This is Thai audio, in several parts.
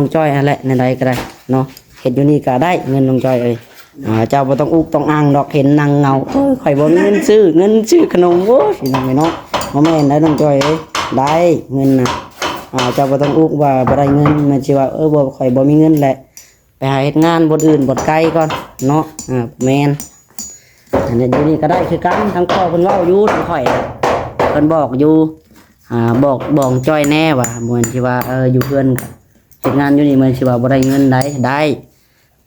น้องจ้อยอะไรในใดก็ได้เนาะเห็นอยู่นี่ก็ได้เงินน้องจ้อยเอ้ยเจ้าบ่ต้องอุกต้องอ้างดอกเห็นนางเงาข่อยบ่มีเงินซื้อขนมโว้ยน้องเนาะบ่แม่นได้น้องจ้อยเอ้ยได้เงินน่ะเจ้าบ่ต้องอุกว่าบ่ได้เงินมันสิว่าบ่ข่อยบ่มีเงินแหละไปหาเฮ็ดงานบ่อื่นบ่ไกลก่อนเนาะแม่นอันนี้อยู่นี่ก็ได้คือกันทั้งพ่อเพิ่นเว้าอยู่ข่อยเพิ่นบอกอยู่บอกจ้อยแน่ว่าเหมือนที่ว่าอยู่เพื่อนเฮ็ดงานอยู่นี่เหมือนที่ว่าบ่ได้เงินได้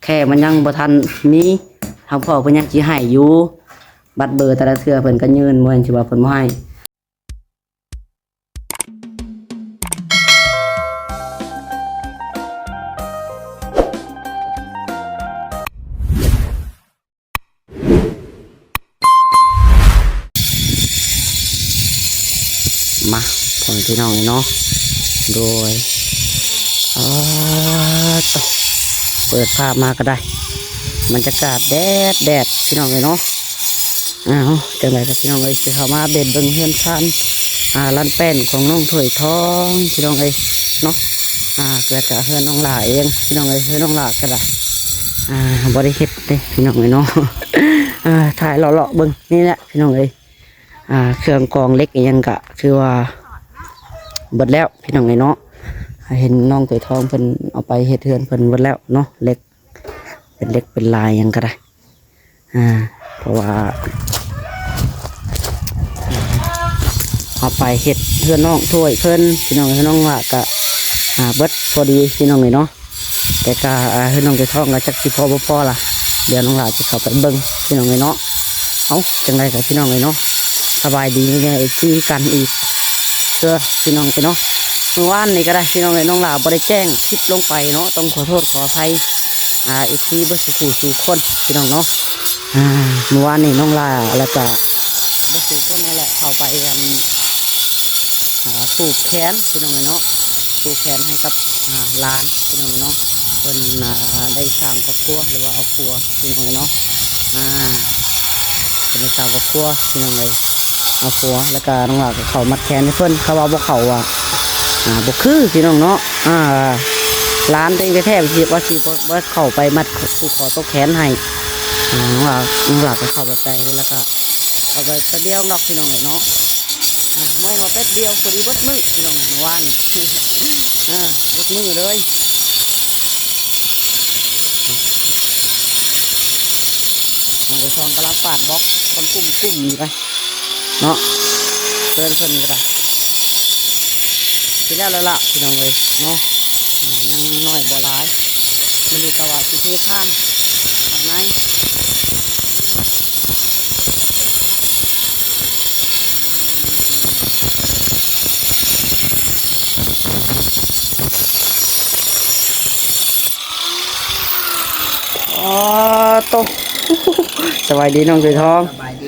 แค่มันยังบ่ทันมีทางพ่อเพิ่นยังสิให้อยู่บัตรเบอร์แต่ละเทื่อเพิ่นก็ยืนเหมือนที่ว่าเพิ่นบ่ให้มาพ่อพี่น้องเนาะโดยเปิดภาพมาก็ได้บรรยากาศแดดพี่น้องเนาะจังไรกับพี่น้องจะเข้ามาเบ็ดเบิ่งเฮือนชันลั่นแป้นของน้องถ้วยทองพี่น้องเนาะเกิดกับเฮือนน้องหลาเองพี่น้องเฮือนน้องหลาก็ได้บริเฮ็ดเลยพี่น้องเนาะถ่ายเลาะเบิ่งนี่แหละพี่น้องเครื่องกรองเล็กยังกะคือว่าเบิดแล้วพี่น้องเนาะเห็นน้องถ้วยทองเพิ่นเอาไปเฮ็ดเฮือนเพิ่นเบิดแล้วเนาะเล็กเป็นลายยังก็ได้เพราะว่าเอาไปเฮ็ดเฮือนน้องถ้วยเพิ่นพี่น้องน้องว่ากะเบิดพอดีพี่น้องเนาะแต่กะเฮือนน้องถ้วยทองก็จักสิพอบ่พอล่ะเดี๋ยวน้องหลาจะเข้าไปเบิ่งพี่น้องเนาะเอาจังไดกับพี่น้องเนาะสบายดีเนี่ยคุยกันอีกเพื่อพี่น้องเนาะเมื่อวานนี่ก็ได้พี่น้องน้องหลาบ่ได้แจ้งคลิปลงไปเนาะต้องขอโทษขออภัยอีกทีบ่สู่คนพี่น้องเนาะเมื่อวานนี่น้องลาแล้วก็บ่สู่คนนั่นแหละเข้าไปกันผูกแขนพี่น้องเนาะผูกแขนให้กับหลานพี่น้องเนาะเพิ่นได้สร้างครอบครัวหรือว่าเอาครัวพี่น้องเนาะเป็นได้สร้างครอบครัวพี่น้องเลยเอาครัวแล้วก็น้องลาก็เข้ามัดแขนให้เพิ่นเขาว่าบ่เข้าบ่คือพี่น้องเนาะร้านเต็งแท้ๆว่าเข้าไปมัดผูกคอตกแขนให้น้องหลักก็เข้าไปแล้วก็เข้าไปแป๊บเดียวดอกพี่น้องเนาะไม่เอาแป๊บเดียวพอดีเบิดมือพี่น้องว่านเบิดมือเลยไปช่องกระลังปาดบล็อกคนกุ้มอยู่ไปเนาะเดินคนก็ได้ทีแล้วละพี่น้องเลยเนาะยังน้อยบ่ร้ายมันมีกระว่าสิเทข้านข้างในโตสบายดีน้องถ้วยทองสบายดี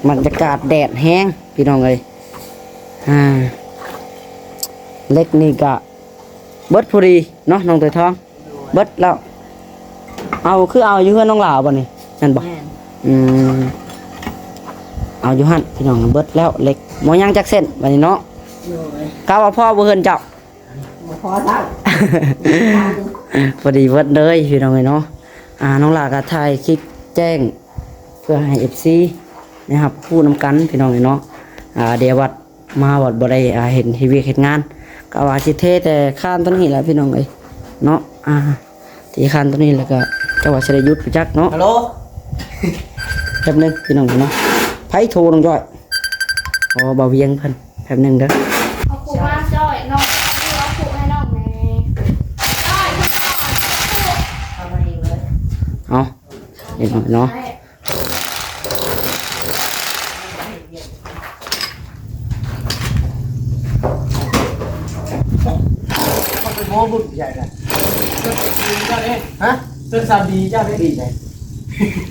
บรรยากาศแดดแห้งพี่น้องเลยเล็กนี่กะเบิดพอดีเนาะน้องถ้วยทองเบิดแล้วเอาอยู่เพื่อนน้องหลาบ่นี่นั่นบ่เอาอยู่หั่นพี่น้องเบิดแล้วเล็กหมอยังจักเส้นบัดนี้เนาะกะว่าพ่อบ่เฮือนเจ้าพอแล้วพอดีเบิดเลยพี่น้องเนาะน้องหลากระถ่ายคลิปแจ้งเพื่อให้ FC นะครับพูดนำกันพี่น้องเนาะเดี๋ยววัดมาวัดบ่ได้เห็นทีวีเห็นงานก็ว่าสิเทแต่ข้านต้นนี้แหละพี่น้องเนาะที่ข้านต้นนี้แล้วก็จังหวัดสิได้หยุดไปจักเนาะฮัลโหลแป๊บนึงพี่น้องเนาะไผโทรน้องจ้อยบ่าวเวียงเพิ่นแป๊บนึงเด้อเอาผูกมาจ้อยน้องเอาผูกให้น้องแม่จ้อยเอามาเองเลยเอาเห็นเนาะโม้บุญใหญ่เลยเจ้าเด้ฮะเจ้าสามีเจ้าได้ดีใจ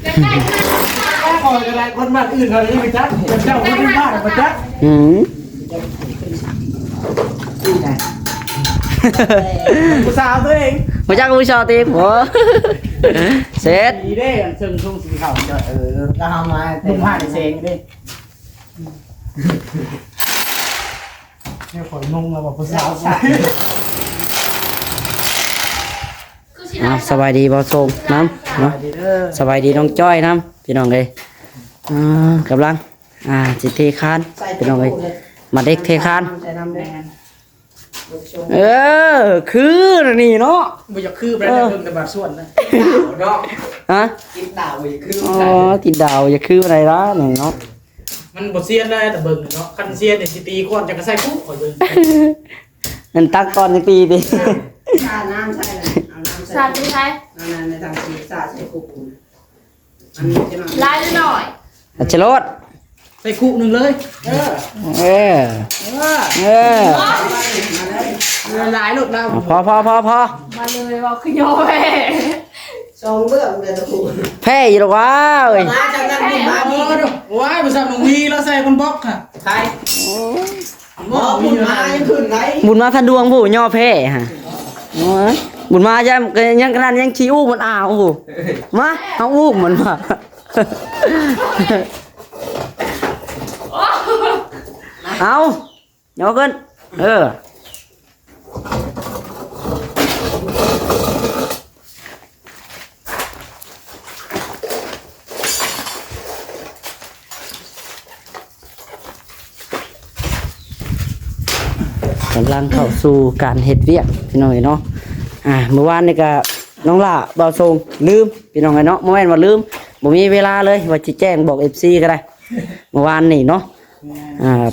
แค่คนอะไรคนบ้านอื่นเขาไม่จัดเจ้าคนบ้านมาจัดดีใจผู้สาวตัวเองมาจากผู้ชาวตีหัวเสร็จดีเด้เชิงทุ่งสีขาวแล้วทำมาเป็นผ้าในเซงดิ เนี่ยข่อยงงแล้วว่าภาษา คือสิได้ สบายดีบ่ทรงน้ำเนาะ ดีเด้อ สบายดีน้องจ้อยน้ำพี่น้องเลยกำลังจิเทคานพี่น้องเลยมาเด็กเทคาน ใส่น้ำแดง คือนี่เนาะ บ่อยากคือไปแล้วเบิ่งแต่บาดส่วนนะเนาะ ฮะ กินดาวอีกคือ อ๋อติดดาวอย่าคืออะไรละนี่เนาะ มันบ่เซียนได้แต่เบิ่งเนาะคันเซียนนี่สิตีก่อนจะก็ใส่ปุ๊บข่อยเบิ่ง นั่นตักตอนจังปีดิ สาน้ำใช่เลยเอาน้ำใส่ สาดเป็นไง เอาน้ำในทางสีสาใส่คุกอุ่นอันนี้จะมา ลายหรือหน่อย อัจฉรด ใส่คุนึงเลย เออ เออเออ มาเลย หลายลูกแล้ว พอ มาเลยว่าคือโยเว้ย สองเบื้องเดือนละคุ แพ้อยู่หรอกวะเอ้ย มาจากนั้นนี่มา โอ้ ดี ดูว้ายภาษาหนุ่มวีแล้วใส่คนบล็อกค่ะ ใครหมอคุณมายังขึ้นไง บุญมาทันดวงผู้ย่อแพ้ฮะโอ้ยบุญมายังขนาดยังขี้อู้มันอ้าวโอ้มาเอาอู้มันมา เอาย่อขึ้นกำลังเข้าสู่การเฮ็ดเวียกพี่น้องเนาะเมื่อวานนี่ก็น้องล่าเบาทรงลืมพี่น้องเนาะบ่แม่นว่าลืมบ่มีเวลาเลยว่าสิแจ้งบอก FC ก็ได้เมื่อวานนี่เนาะ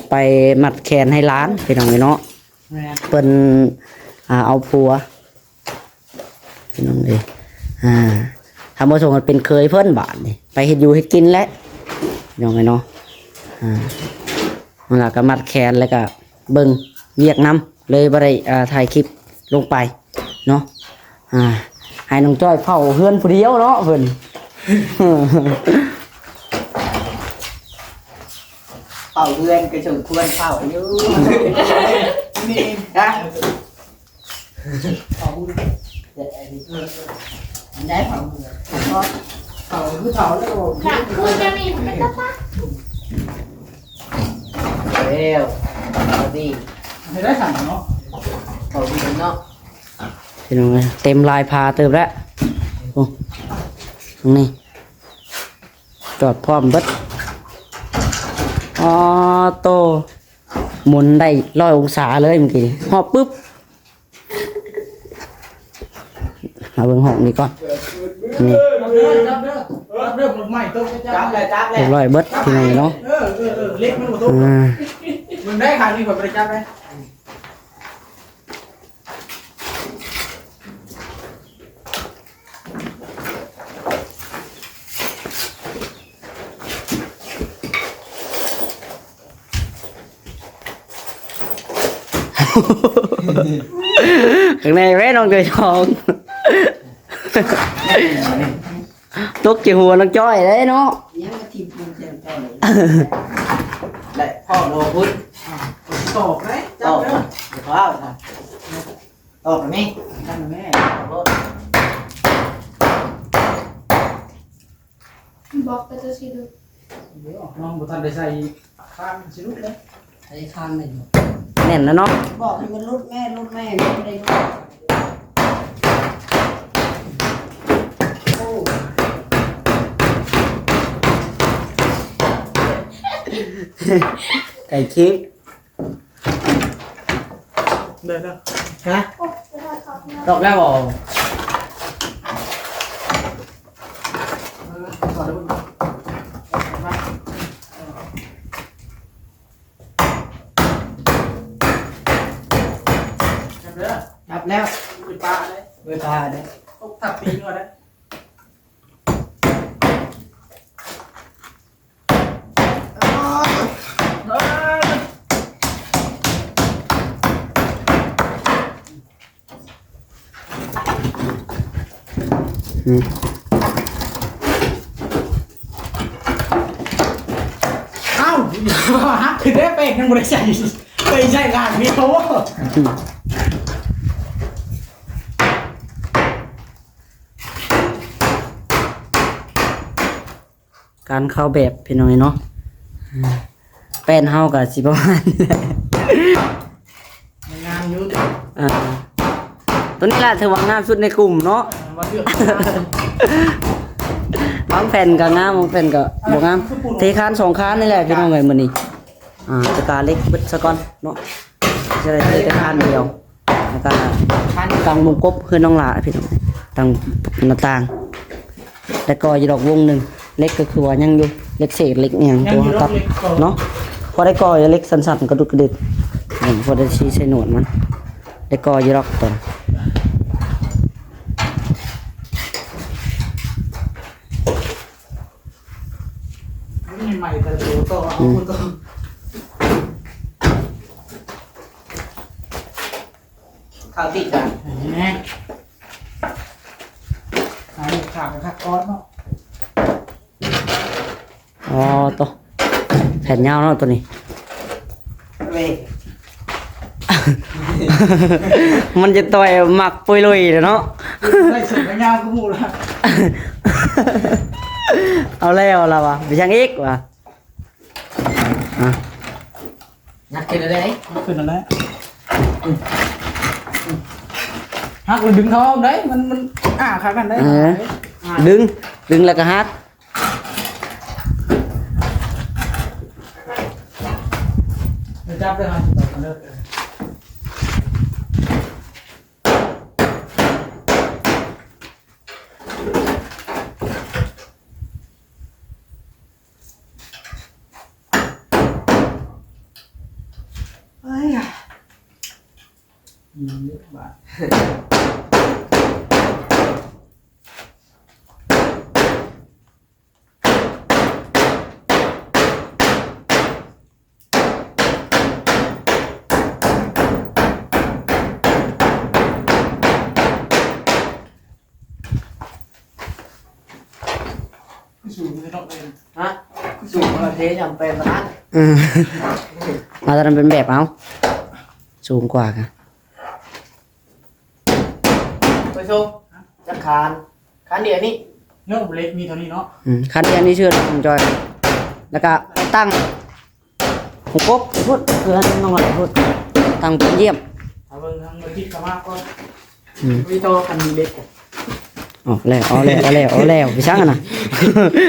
ไปมัดแขนให้ร้านพี่น้องเนาะเพิ่นเอาผัวพี่น้องเอ้ยทำบ่ส่งเป็นเคยเพิ่นบาดนี่ไปเฮ็ดอยู่เฮ็ดกินแล้วพี่น้องเนาะมันก็มัดแขนแล้วก็เบิ่งเวียกน้ำเลยบ่ได้ถ่ายคลิปลงไปเนาะให้น้องจ้อยเผาเฮือนผู้เดียวเนาะเพิ่น เป่าเพื่อนกระสุนควรเป่าอยู่นี่นะเป่าเพื่อนได้เป่าเพื่อนเป่าคือเป่าแล้วก็ ค่ะคือจะมีเป็นตะปะ เร็วเอาดี ไม่ได้สั่งเนาะ เป่าดีเนาะ พี่น้องเอ้ยเต็มลายพาเติมแล้วโอ้ตรงนี้จอดพร้อมเบิดโตหมุนได้100 องศาเลยเมื่อกี้หอบปุ๊บมาเบิ่งห้องนี้ก่อนนี่ รับเด้อใหม่ตัวจ้า จับเลยจับเลย เรียบร้อยเบิดพี่น้องเนาะ เล็กมันบ่ทุกมึงได้ค่ะนี่แบบประจับเลย ข้างในแม่น้องเกยทองตกจีหัวน้องจ้อยเลยเนาะ ยังมาทีมมันเจ็บต่อเลยและพ่อโลพุทธ ตอกไหม ต จั อ บบ เด้อ ว้าวตอบไหม จับแม่ บอกไปจะสิดู เดี๋ยวน้องบุทันได้ใส่ข้างสิลูกเลย ไอ้ข้างหนึ่ง แน่นนะเนาะ บอกให้มันรุดแม่ไม่ได้รุดโอ้ ไก่คิป เด้อ ฮะ โอ้จะได้ครับนะ ตกแล้วบ่ ก่อนจับเด้อ จับแล้ว ไปปลาเลย เวลาเนี่ย ต้องถักตีนก่อนนะ เอ้าฮักคือได้เป็นยังบริษัทไปใช้งานนี้เขาว่า การเข้าแบบพี่น้องเนาะแป้นเฮากับสิประมาณนี้แหละ อ่าตัวนี้แหละถือว่างามสุดในกลุ่มเนาะ มาเลือก บางแผ่นก็งามบางแผ่นก็บ่งามเทคาน2คานนี่แหละพี่น้องเอ้ยมื้อนี้ตะกร้าเล็กเบิดซะก่อนเนาะจะได้เทแต่คานเดียวแล้วก็ตั้งมุมกบคือน้องหลาพี่น้องตั้งหน้าต่างแล้วก็อีกดอกวงหนึงเล็กก็คือว่ายังอยู่เล็กเศษเล็กอีหยังตัวตัดเนาะพอได้ก่อเล็กสั้นๆกระดุกกระดิกพอได้ชี้ใส่หนวดมันได้ก่ออีดอกตัว ใหม่แต่ตัวโตเอาตัว ข้าวติดกัน แหมหายขาดขาดก้อนเนาะ อ๋อตัวแผ่นยาวเนาะตัวนี้ เว้ย มันจะต่อยหมักปุยลุยเนาะ ได้เสร็จแล้วยาวก็มูละ เอาแล้วล่ะวะไปช่างอีกวะอ่ะ นักกินอะไร ขึ้นอะไรหักเลยดึงเขาได้มันขากันได้ ดึงแล้วก็ฮัก เดี๋ยวจับได้ครับเลิก บาทสูงไม่ต้องเลย ฮะสูงเราเทจำเป็นร้าน มาตอนนั้นเป็นแบบเอาสูงกว่ากัน ไปชมจะคานเดียวนี่ เรื่องเล็กมีเท่านี้เนาะ คันเดียวนี้ชื่อน้องจอย แล้วก็ตั้งหัวกบพูดเพื่อนน้องหลายพูดตั้งเป็นเยี่ยม เอาเบิ่งทางมือคิดกันมากก็ มีโตคันเล็ก อ๋อแล้วไปช่างอะนะ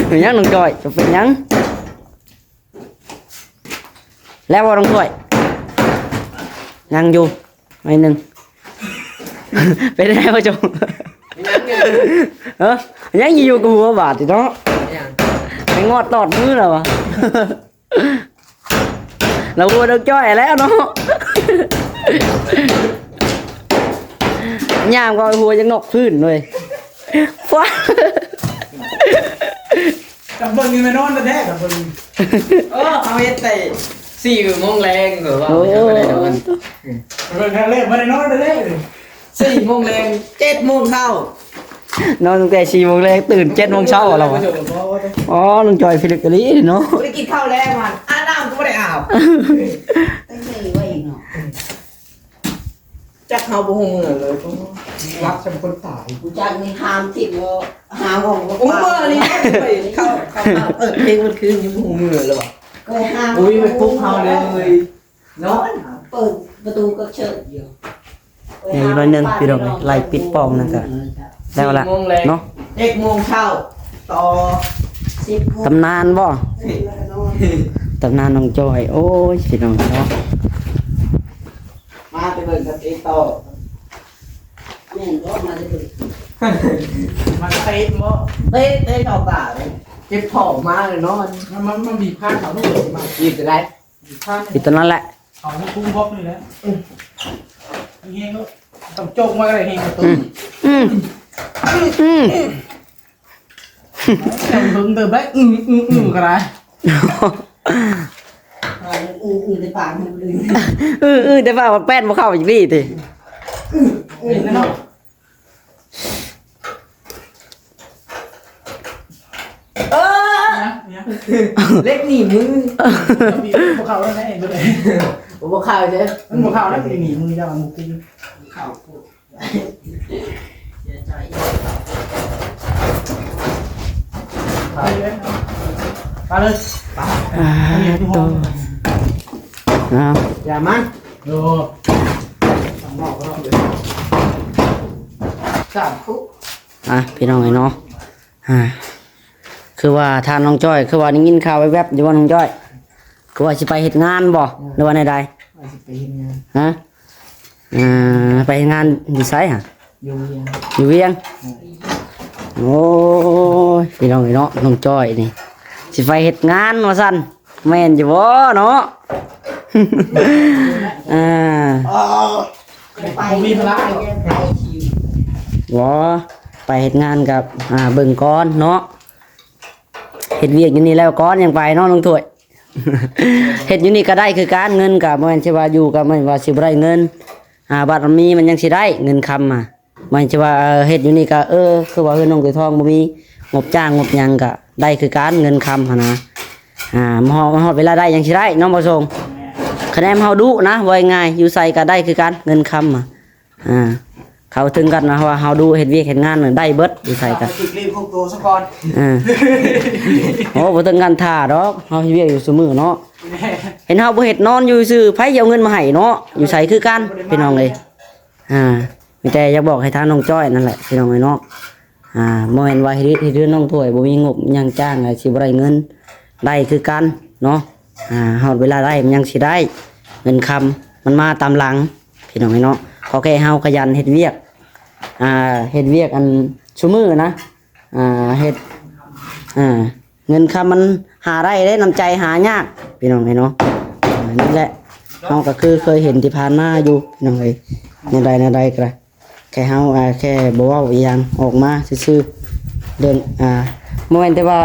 เป็นยังน้องจอยจะเป็นยังแล้วว่าน้องจอยยังอยู่ไม่หนึ่ง เป็นไงพ่อจง ยังอยู่กับหัวบาดเนาะ อย่าง ไปงอดตอดมือแล้ววะ เราวัวน้องจ้อยแล้วเนาะ ย่ามก็หัวยังนกพื้นเลยฟ้า กับเบิ่งนี่ไม่นอนแต่แท้กับเบิ่ง เอาเฮ็ดแต่4 โมงแรงหรือว่า โอ้ ไม่ได้นอน เบิ่งแท้เล่ไม่ได้นอนแต่แท้เลย 4 โมงแรง7 โมงเช้าน อนตั้งแต่4 โมงแรกตื่น7 โมงเช้าแล้ววะอ๋อลุงจอยฟิลิปกะลีเนาะ ไม่ได้กินข้าวแรงมันอาบน้ำก็ไม่ได้อาบ ตั้งใจไว้อีกเนาะ จักเฮาบ่ฮู้มื้อเลยรักฉันคนตาย กูจักมีหามทิพย์ว่าหามของก็ โอ้เมื่อนี้เข้าเพลงมันคือยังบ่ฮู้มื้อเลยว่ะ ก็หาม อุ้ยมันปุ๊บเฮาเลยเนาะ เปิดประตูก็เชิดอยู่ นี่ร้อยหนึ่งพี่ดอกไล่ปิดปอมนั่นก็แล้วละเนาะ 7 โมงเช้าต่อ ตำนานบ่ตำนานน้องจอย โอ้ยพี่น้องเนาะ มาไปเบิ่งกับเอต่อ แม่นก็มาได้เลย มันเตะบ่ เต้ดอกตาเลยเจ็บท้องมาเลยเนาะ มันบีบข้างเขาต้องเปิดมา หยิบได้ บีบข้าง ปิดตัวนั้นแหละ เขาไม่คุ้มบล็อกนี่แหละเฮงก็ต้องโจกมาอะไรเฮงกับตุ้ อืมอืม แต่เบิ่งเดิมได้ก็ได้ อื่นในปากมันเลย แต่ว่าแป้นบ่เข้าอีกนี่ติ เห็นแล้วเนาะ เนี่ย เล็กหนีมือ บีบพวกเขาแล้วนะเห็นเลย ผมบอกข่าวใช่ มันพวกเขาแล้วมันหนีมือจะมามุกกิน เข้ากูอย่าใจ ไปเลยไปเลยไปที่ห้อง อ้าว อย่ามัน โอ้ หมอกก็ต้องเลยสามคุก พี่น้องไอ้เนาะคือว่าทานน้องจ้อยคือว่าได้ยินข่าวแวบๆอยู่ว่าน้องจ้อยคือว่าสิไปเฮ็ดงานบ่หรือว่าใด ว่าสิไปเฮ็ดงาน ๆฮะไปเฮ็ดงานอยู่ไสฮะ อยู่เรียน อยู่เวียงโอ้ยพี่น้องไอ้เนาะน้องจ้อยนี่สิไปเฮ็ดงานว่าซั่นแม่นอยู่บ่เนาะ ไป มีพลัง ไปชิว บ่ไปเฮ็ดงานกับเบิ่งก่อนเนาะเฮ็ดเวียกอยู่นี่แล้วก่อนยังไปเนาะน้องถ้วย เฮ็ดอยู่นี่ก็ได้คือการเงินก็บ่แม่นสิว่าอยู่ก็บ่แม่นว่าสิบ่ได้เงินบัดมันมีมันยังสิได้เงินคำบ่แม่นสิว่าเฮ็ดอยู่นี่ก็คือว่าน้องตัวทองบ่มีงบจ้างงบหยังก็ได้คือการเงินคำหั่นนะมาฮอดเวลาได้ยังสิได้น้องบ่ส่งคะแนนเฮาดุนะว่าง่ายอยู่ใส่ก็ได้คือการเงินคำเขาถึงกันนะว่าเฮาดูเฮ็ดเวียกเฮ็ดงานได้เบิดอยู่ใส่กัน ติดรีบของตัวซะก่อน โอ้บ่ถึงกันท่าดอกเฮาเฮ็ดเวียกอยู่ซุมื้อเนาะเห็นเฮาบ่เฮ็ดนอนอยู่ซื่อไผสิเอาเงินมาให้เนาะอยู่ใส่คือกันพี่น้องเอ้ยมีแต่อยากบอกให้ทางน้องจ้อยนั่นแหละพี่น้องเอ้ยเนาะบ่แม่นว่าเฮ็ดเรื่องน้องถ้วยบ่มีงบหยังจ้างสิบ่ได้เงินได้คือกันเนาะฮอดเวลาได้มันยังสิได้เงินคำมันมาตามหลังพี่น้องเอ้ยเนาะขอแค่เฮาขยันเฮ็ดเวียกเฮ็ดเวียกอันซุมื้อนะเฮ็ดเงินคำมันหาได้น้ำใจหายากพี่น้องเอ้ยเนาะนี่แหละเฮาก็คือเคยเห็นที่ผ่านมาอยู่พี่น้องเอ้ยในใดก็ได้แค่เฮาแค่บ่เว้าอีหยังออกมาซื่อๆเรื่องบ่แม่นแต่ว่า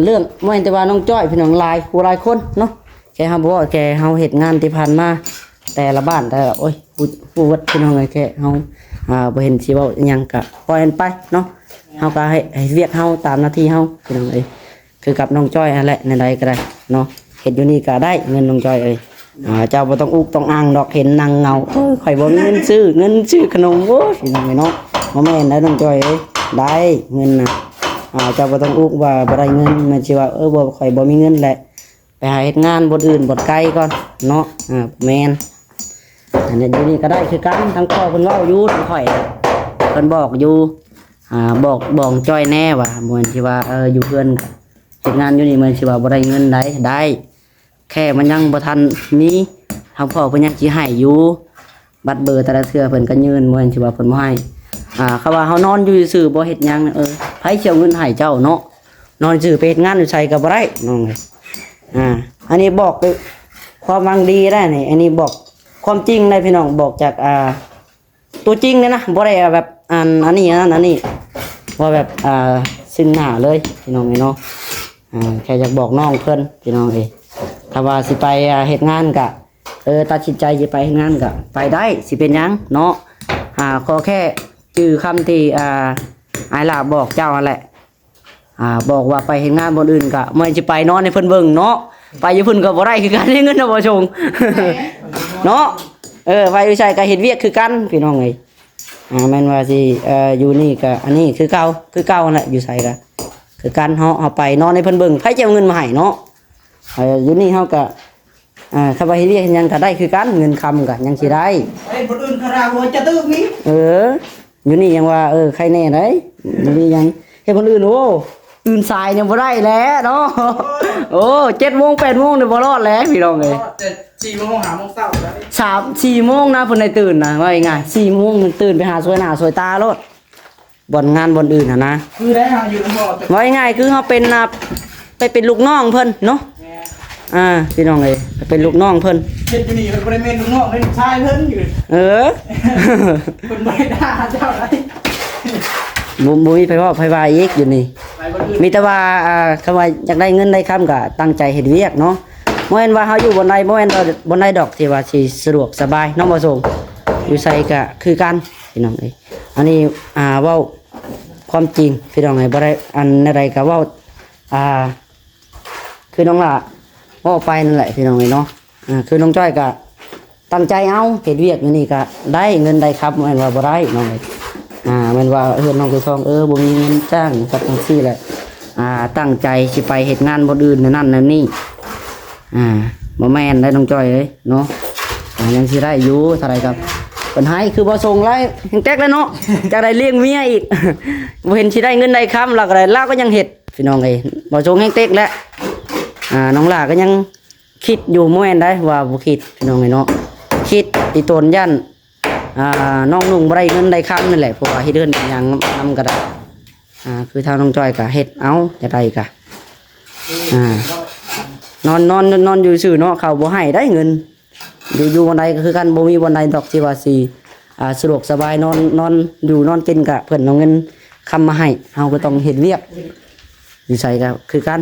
เรื่องบ่แม่นแต่ว่าน้องจ้อยพี่น้องหลายคนเนาะแค่เฮาบ่เว้าแค่เฮาเฮ็ดงานที่ผ่านมาแต่ละบ้านแต่ละโอ้ยพูดพี่น้องเอ้ยแค่เฮาบ่เห็นสิเว้าอิหยังก็ปล่อยมันไปเนาะเฮาก็ให้เวียกเฮาตามหน้าที่เฮาพี่น้องเอ้ยคือกับน้องจ้อยนั่นแหละในใดก็ได้เนาะเฮ็ดอยู่นี่ก็ได้เงินน้องจ้อยเอ้ยเจ้าบ่ต้องอุกต้องอ้างดอกเห็นนางเงาโอ้ยข่อยบ่มีเงินซื้อขนมโอ้ยพี่น้องเอ้ยเนาะบ่แม่นได้น้องจ้อยเอ้ยได้เงินน่ะเจ้าบ่ต้องอุกว่าบ่ได้เงินมันสิว่าบ่ข่อยบ่มีเงินแหละไปหาเฮ็ดงานบ่อื่นบ่ไกลก่อนเนาะแม่นอันนี้อยู่นี่ก็ได้คือกันทั้งพ่อเพิ่นเว้าอยู่ทั้งข่อยเพิ่นบอกอยู่บอกจ้อยแน่ว่าเหมือนที่ว่าอยู่เพื่อนเฮ็ดงานอยู่นี่เหมือนสิว่าบ่ได้เงินได้แค่มันยังบ่ทันมีทางพ่อเพิ่นยังสิให้อยู่บัตรเบอร์แต่ละเทื่อเพิ่นก็ยืนเหมือนสิว่าเพิ่นบ่ให้เขาว่าเฮานอนอยู่ซื่อบ่เฮ็ดหยังไผสิเอาเงินให้เจ้าเนาะนอนซื่อไปเฮ็ดงานอยู่ไสก็บ่ได้น้องเอ้ยอันนี้บอกด้วยความหวังดีได้นี่อันนี้บอกความจริงได้พี่น้องบอกจากตัวจริงเลยนะบ่ได้แบบอันนี้ว่าแบบซึ่งหน้าเลยพี่น้องเนาะแค่อยากบอกน้องเพิ่นพี่น้องถ้าว่าสิไปเฮ็ดงานก็ตัดสินใจสิไปเฮ็ดงานก็ไปได้สิเป็นหยังเนาะขอแค่จื้อคำที่อ้ายล่ะบอกเจ้านั่นแหละบอกว่าไปเฮ็ดงานบ่อื่นก็ไม่สิไปนอนให้เพิ่นเบิ่งเนาะไปอยู่เพิ่นก็บ่ได้คือกันเงินน่ะบ่ชง เนาะไปอยู่ใส่ก็เฮ็ดเวียกคือกันพี่น้องเอ้ยแม่นว่าสิอยู่นี่ก็อันนี้คือเก่านั่นแหละอยู่ใส่ก็คือกันเฮาไปนอนให้เพิ่นเบิ่งไผจะเอาเงินมาให้เนาะอยู่นี่เฮาก็ถ้าไปเฮ็ดเวียกเฮ็ดหยังก็ได้คือกันเงินคำก็ยังสิได้ ไอ้คนอื่นคาราโหจะตื้อมี อยู่นี่ยังว่าใครแน่ได้บ่มีหยังเฮ็ดคนอื่นโอ้ตื่นสายยังบ่ได้แล้วเนาะโอ้7:00 น 8:00 นนี่บ่รอดแล้วพี่น้องเอ้ย แต่4 โมง 5 โมงเช้าแล้ว 3-4 โมงนะเพิ่นได้ตื่นนะว่าง่ายๆ4 โมงมันตื่นไปหาสวยหน้าสวยตาโลดบ่อนงานบ่อนอื่นนะ คือได้หาอยู่แล้วบ่แต่ ว่าง่ายๆคือเฮาเป็นไปเป็นลูกน้องเพิ่นเนาะพี่น้องเอ้ยไปเป็นลูกน้องเพิ่น เฮ็ดอยู่นี่เพิ่นบ่ได้แม่นลูกน้องเป็นชายเพิ่นอยู่ เพิ่นบ่ได้ด่าเจ้าได้ บ่มีไผว่าไผว่าอีกอยู่นี่ ไปบ่อื่น มีแต่ว่าคำว่าอยากได้เงินได้คำก็ตั้งใจเฮ็ดเวียกเนาะบ่แม่นว่าเฮาอยู่บ่ได้บ่แม่นว่าบ่ได้ดอกที่ว่าสิสะดวกสบายเนาะบ่ส่งอยู่ไสก็คือกันพี่น้องเอ้ยอันนี้เว้าความจริงพี่น้องเอ้ยบ่ได้อันใดก็เว้าคือน้องล่ะเว้าไปนั่นแหละพี่น้องเอ้ยเนาะคือน้องจ้อยก็ตั้งใจเอาเฮ็ดเวียกอยู่นี่ก็ได้เงินได้ครับบ่แม่นว่าบ่ได้น้องเอ้ยแม่นว่าน้องคือทองบ่มีเงินจ้างครับจังซี่แหละตั้งใจสิไปเฮ็ดงานบ่อื่นนั่นนั่นนี่บ่แม่นได้น้องจ้อยเอ้ยเนาะยังสิได้อยู่เท่าไหร่ครับ เพิ่นให้คือบ่ส่งไรแฮงแตกแล้วเนาะจักได้เลี้ยงเมียอีก บ่เห็นสิได้เงินได้คำแล้วก็ได้ลาวก็ยังเฮ็ดพี่น้องเอ้ยบ่ส่งแฮงแตกแล้วน้องหลาก็ยังคิดอยู่บ่แม่นได้ว่าบ่คิดพี่น้องเอ้ยเนาะคิดอีตนยันน้องนุ่งบ่ได้เงินได้คำนั่นแหละเพราะว่าเฮ็ดเดือนหยังนำก็ได้คือทางน้องจ้อยก็เฮ็ดเอาจะได้ก็นอนอยู่ซื่อเนาะเขาบ่ให้ได้เงินอยู่วันใดก็คือกันบ่มีวันใดดอกที่ว่าสิสะดวกสบายนอนอยู่นอนกินกะเพิ่นเอาเงินคำมาให้เฮาก็ต้องเฮ็ดเวียกอยู่ใส่ก็คือกัน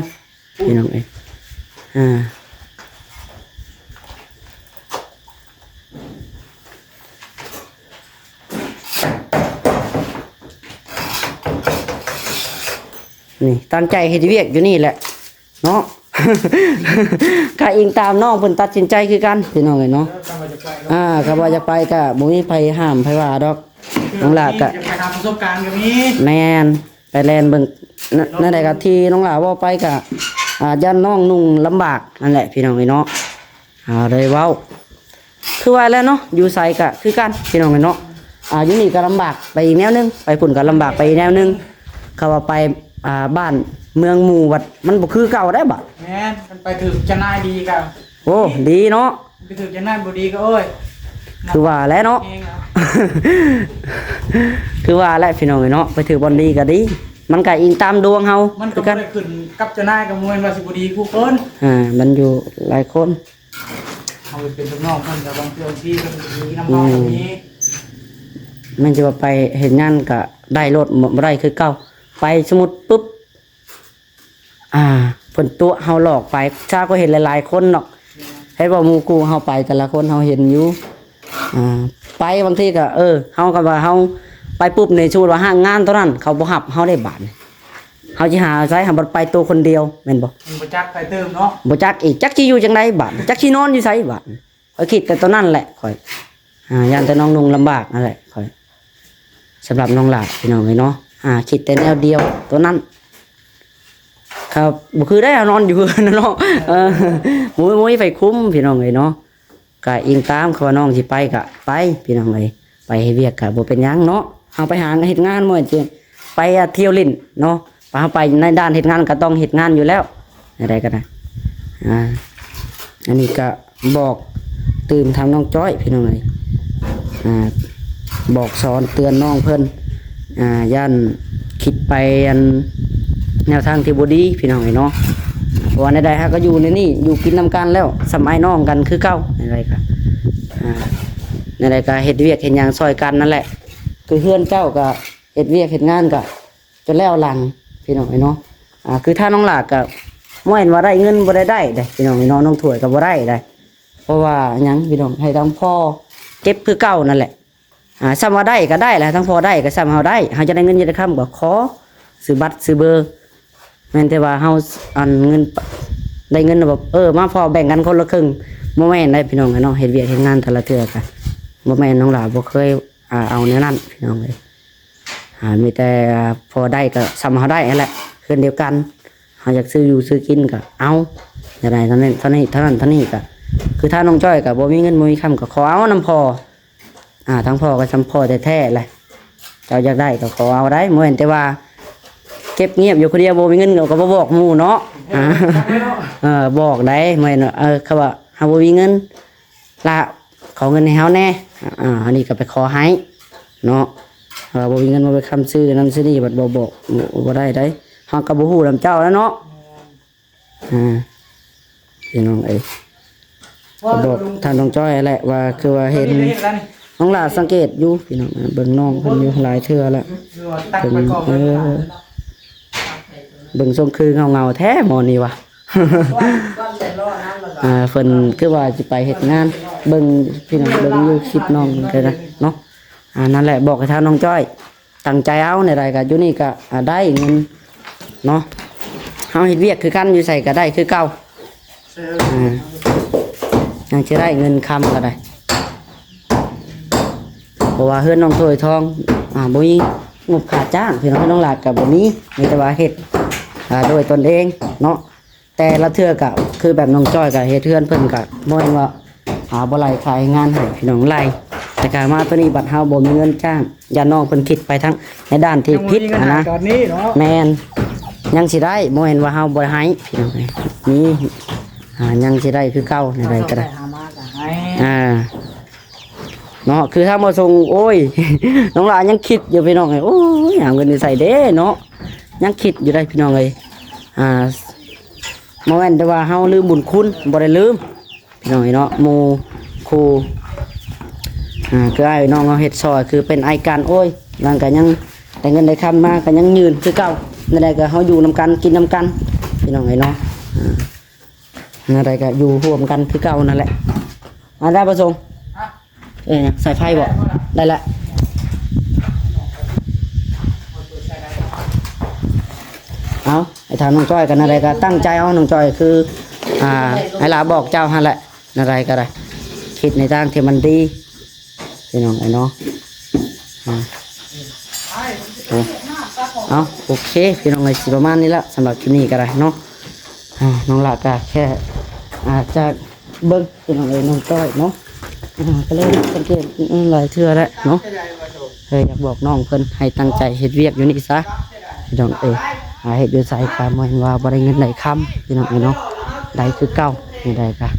พี่น้องเอ้ยนี่ตั้งใจเฮ็ดเวียกอยู่นี่แหละเนาะ ก็อิงตามน้องเพิ่นตัดสินใจคือกันพี่น้องเอ้ยเนาะก็ว่าจะไปก็บ่มีไผห้ามไผว่าดอกน้องหลาก็ จะไปทำประสบการณ์กับนี้ แม่นไปแลนเบิ่งนั่นแหละก็ที่น้องหลาเว้าไปก็ย่านน้องนุ่งลำบากนั่นแหละพี่น้องเอ้ยเนาะเลยเว้าคือว่าแล้วเนาะอยู่ไสก็คือกันพี่น้องเอ้ยเนาะอยู่นี่ก็ลำบากไปอีกแนวนึงไปพุ่นก็ลำบากไปอีกแนวนึงเขาว่าไปบ้านเมืองหมู่วัดมันบ่คือเก่าได้บ่ แม่นมันไปถึงจะนายดีกัน โอ้ดีเนาะ ไปถึงจะนายบ่ดีก็โอ้ย คือว่าแล้วเนาะ เองอ่ะ คือว่าแล้วพี่น้องเอ้ยเนาะไปถือบอลดีก็ดี มันก็อิงตามดวงเฮา มันก็ คือ บ่ กัน ได้ขึ้นกับจะนายกับมวยว่าสิบ่ดีผู้คน มันอยู่หลายคน เอาไปเป็นลูกน้องเพิ่นก็บางเทื่อที่เพิ่นมีน้ำน้องแบบนี้ มันจะว่าไปเห็นงานก็ได้รถบ่ได้คือเก่าไปสมมุติปุ๊บเพิ่นตัวเฮาหลอกไปชาก็เห็นหลายๆคนเนาะให้ว่าหมู่กูเฮาไปแต่ละคนเฮาเห็นอยู่ไปบางทีก็เฮาก็ว่าเฮาไปปุ๊บในสมมุติว่าห้างงานเท่านั้นเขาบ่รับเฮาได้บาทเฮาสิหาใช้หาบ่ไปตัวคนเดียวแม่นบ่ มันบ่จักไปเติมเนาะ บ่จักอีกจักสิอยู่จังไดบาดจักสินอนอยู่ไสบาดข้อยคิดแต่ตอนนั้นแหละข่อยย่านแต่น้องนุ่งลำบากนั่นแหละข่อยสำหรับน้องหลาพี่น้องเอ้ยเนาะคิดแต่แนวเดียวตัวนั้นครับบ่คือได้นอนอยู่ เนาะมุ้ยไฟคุ้มพี่น้องเอ้ยเนาะก็อิงตามเขาว่าน้องสิไปก็ไปพี่น้องเอ้ยไปให้เวียกก็บ่เป็นหยังเนาะเฮาไปหาเฮ็ดงานมื้อจิไปเที่ยวลิ้นเนาะไปในด้านเฮ็ดงานก็ต้องเฮ็ดงานอยู่แล้วอะไรก็ได้อันนี้ก็บอกตื่นทำน้องจ้อยพี่น้องเอ้ยบอกสอนเตือนน้องเพิ่นย่านคิดไปอันแนวทางที่บ่ดีพี่น้องเอ้ยเนาะเพราะว่าในใดฮะก็อยู่ในนี่อยู่กินนำกันแล้วสมัยน้องกันคือเก่าอะไรก็ในใดก็เฮ็ดเวียกเฮ็ดหยังซอยกันนั่นแหละคือเฮือนเจ้าก็เฮ็ดเวียกเฮ็ดงานก็จนแล้วหลังพี่น้องเอ้ยเนาะคือถ้าน้องหลากก็บ่เห็นว่าได้เงินบ่ได้ได้พี่น้องเอ้ยเนาะน้องถ้วยก็บ่ได้เพราะว่าหยังพี่น้องให้ทั้งพ่อเก็บคือเก่านั่นแหละซ้ำว่าได้ก็ได้แหละทั้งพ่อได้ก็ซ้ำเฮาได้เฮาจะได้เงินจะได้คำก็ขอซื้อบัตรซื้อเบอร์แม่นแต่ว่าเฮาอันเงินได้เงินแบบมาพอแบ่งกันคนละครึ่งบ่แม่นได้พี่น้องเนาะเฮ็ดเวียกเฮ็ดงานแต่ละเทื่อก็บ่แม่นน้องหลาบ่เคยเอาแนวนั้นพี่น้องเอ้ยมีแต่พอได้ก็ซ้ำเฮาได้นั่นแหละคือเดียวกันเฮาอยากซื้ออยู่ซื้อกินก็เอาได้เท่านี้ก็คือถ้าน้องจ้อยก็บ่มีเงินบ่มีคำก็ขอเอานำพ่อทั้งพ่อก็ซ้ำพ่อแท้ๆแหละเจ้าอยากได้ก็ขอเอาได้บ่แม่นแต่ว่าเก็บเงียบอยู่คนเดียวบ่มีเงินก็บ่บอกหมู่เนาะบอกได้แม่นเขาว่าเฮาบ่มีเงินละขอเงินให้เฮาแน่อันนี้ก็ไปขอให้เนาะบ่มีเงินมาไปคำซื้อนั่นซื้อนี่บัดบ่บอกบ่ได้เฮาก็บ่ฮู้นำเจ้าแล้วเนาะพี่น้องเอ้ยบอกท่านน้องจ้อยแหละว่าคือว่าเห็นน้องหลาสังเกตอยู่พี่น้องเบิ่งน้องเพิ่นอยู่หลายเทื่อแล้วเพิ่นเบิ่งทรงคือเงาแท้หมอนี่ว่ะ เพิ่นคือว่าสิไปเฮ็ดงานเบิ่งพี่น้องเบิ่งอยู่คลิปน้องเลยนะเนาะนั่นแหละบอกให้ทางน้องจ้อยตั้งใจเอาในใดก็อยู่นี่ก็ได้เงินเนาะเฮาเฮ็ดเวียกคือกันอยู่ใส่ก็ได้คือเก่ายังสิได้เงินคำก็ได้เพราะว่าเฮือนน้องถ้วยทองบ่มีงบค่าจ้างพี่น้องน้องหลาดก็บ่มีแต่ว่าเฮ็ดโดยตนเองเนาะแต่ละเทื่อก็คือแบบน้องจ้อยก็เฮ็ดเฮือนเพิ่นก็บ่แม่นว่าบ่ไล่ขายงานให้พี่น้องไล่ แต่การมาตัวนี้บัดเฮาบ่มีเงินจ้างอย่าน้องเพิ่นคิดไปทั้งในด้านที่ผิด ยังบ่มีเงินหา นะ ตอนนี้เนาะ แม่นยังสิได้บ่เห็นว่าเฮาบ่ได้ให้พี่น้องเอ้ยนี่ยังสิได้คือเก่าในใดก็ได้ หามาก็ให้ เนาะคือถ้ามาส่งโอ้ย น้องหลานยังคิดอยู่พี่น้องเอ้ยโอ้ยหาเงินใส่เด้เนาะยังคิดอยู่ได้พี่น้องเอ้ยบ่แม่นแต่ว่าเฮาลืมบุญคุณบ่ได้ลืมพี่น้องเอ้ยเนาะหมู่ครูคือไอ้น้องเฮาเฮ็ดซอยคือเป็นไอกันโอ้ยนั่นก็ยังได้เงินได้คำมาก็ยังยืนคือเก่านั่นใดก็เฮาอยู่นํกันกินนํกันพี่น้องเอ้ยเนาะนั่นใดก็อยู่ร่วมกันคือเก่านั่นแหละได้ประสงค์ใส่ไฟบ่ได้ละเอาไอ้ทางน้องจ้อยกันอะไรก็ตั้งใจเอาน้องจ้อยคือไอ้หลาบอกเจ้าหั่นแหละอะไรก็ได้คิดในทางที่มันดีพี่น้องไอ้เนาะเอาโอเคพี่น้องไอ้สิประมาณนี้ละสำหรับคลิปนี้ก็ได้เนาะน้องหลาก็แค่อาจจะเบิ้งพี่น้องไอ้น้องจ้อยเนาะก็เลยสังเกตหลายเทื่อแล้วเนาะอยากบอกน้องเพิ่นให้ตั้งใจเฮ็ดเวียกอยู่นี่ซะพี่น้องเฮ็ดอยู่ไสก็บ่เห็นว่าบ่ได้เงินได้คำพี่น้องเนาะได้คือเก่านี่ได้ก็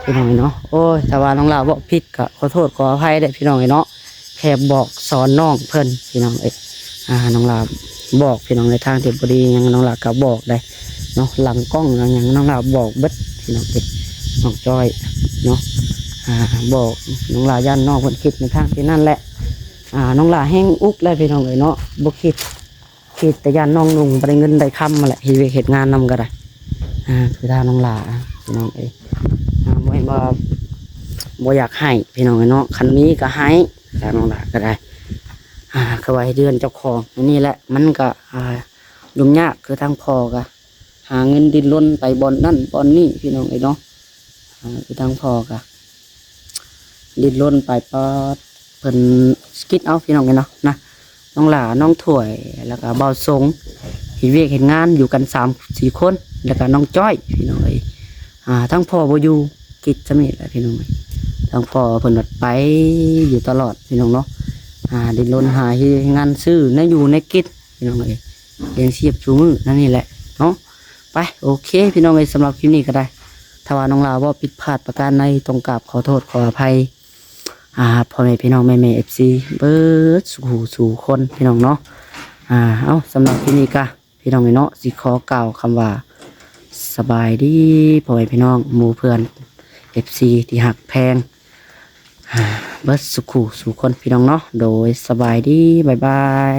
พี่น้องเนาะโอ้ยถ้าว่าน้องลาวบอกผิดก็ขอโทษขออภัยเด้อพี่น้องเนาะแค่บอกสอนน้องเพิ่นพี่น้องน้องลาวบอกพี่น้องในทางที่บ่ดียังน้องลาวก็บอกได้เนาะหลังกล้องหลังหยังน้องลาวบอกเบิดพี่น้องน้องจ้อยเนาะบอกน้องลาย่านน้องเพิ่นคิดในทางที่นั่นแหละน้องลาแห้งอุกแล้วพี่น้องเนาะบ่คิดแต่ย่านน้องนุ่งบ่ได้เงินได้คำมาแหละเฮ็ดงานนำก็ได้คือถ้าน้องลาพี่น้องบ่เห็นว่าบ่อยากให้พี่น้องเนาะคันนี้ก็ให้ถ้าน้องลาก็ได้ก็ไว้เดือนเจ้าของนี่แหละมันก็ยุ่งยากคือทางพ่อก็หาเงินดิ้นรนไปบ่อนนั่นบ่อนนี่พี่น้องเนาะคือทางพ่อก็ดิ้นรนไปปอดเพิ่นคิดเอาพี่น้องเนาะนะน้องหลาน้องถ่วยแล้วก็เบาสงเห็นเวียกเห็นงานอยู่กัน3-4คนแล้วก็น้องจ้อยพี่น้องทั้งพ่อบ่อยู่กิจจะมีแหละพี่น้องทั้งพ่อเพิ่นไปอยู่ตลอดพี่น้องเนาะดิ้นรนหางานซื้อในอยู่ในกิจพี่น้องเลี้ยงชีพชูมือนั่นนี่แหละเนาะไปโอเคพี่น้องสำหรับคลิปนี้ก็ได้ถ้าว่าน้องลาว่าผิดพลาดประการใดต้องกราบขอโทษขออภัยพ่อแม่พี่น้องแม่FC เบิดสู่คนพี่น้องเนาะเอาสำหรับคลิปนี้ก็พี่น้องเนาะสิขอกล่าวคำว่าสบายดีพ่อแม่พี่น้องหมู่เพื่อน FC ที่หักแพงเบิดสู่คนพี่น้องเนาะโดยสบายดีบ๊ายบาย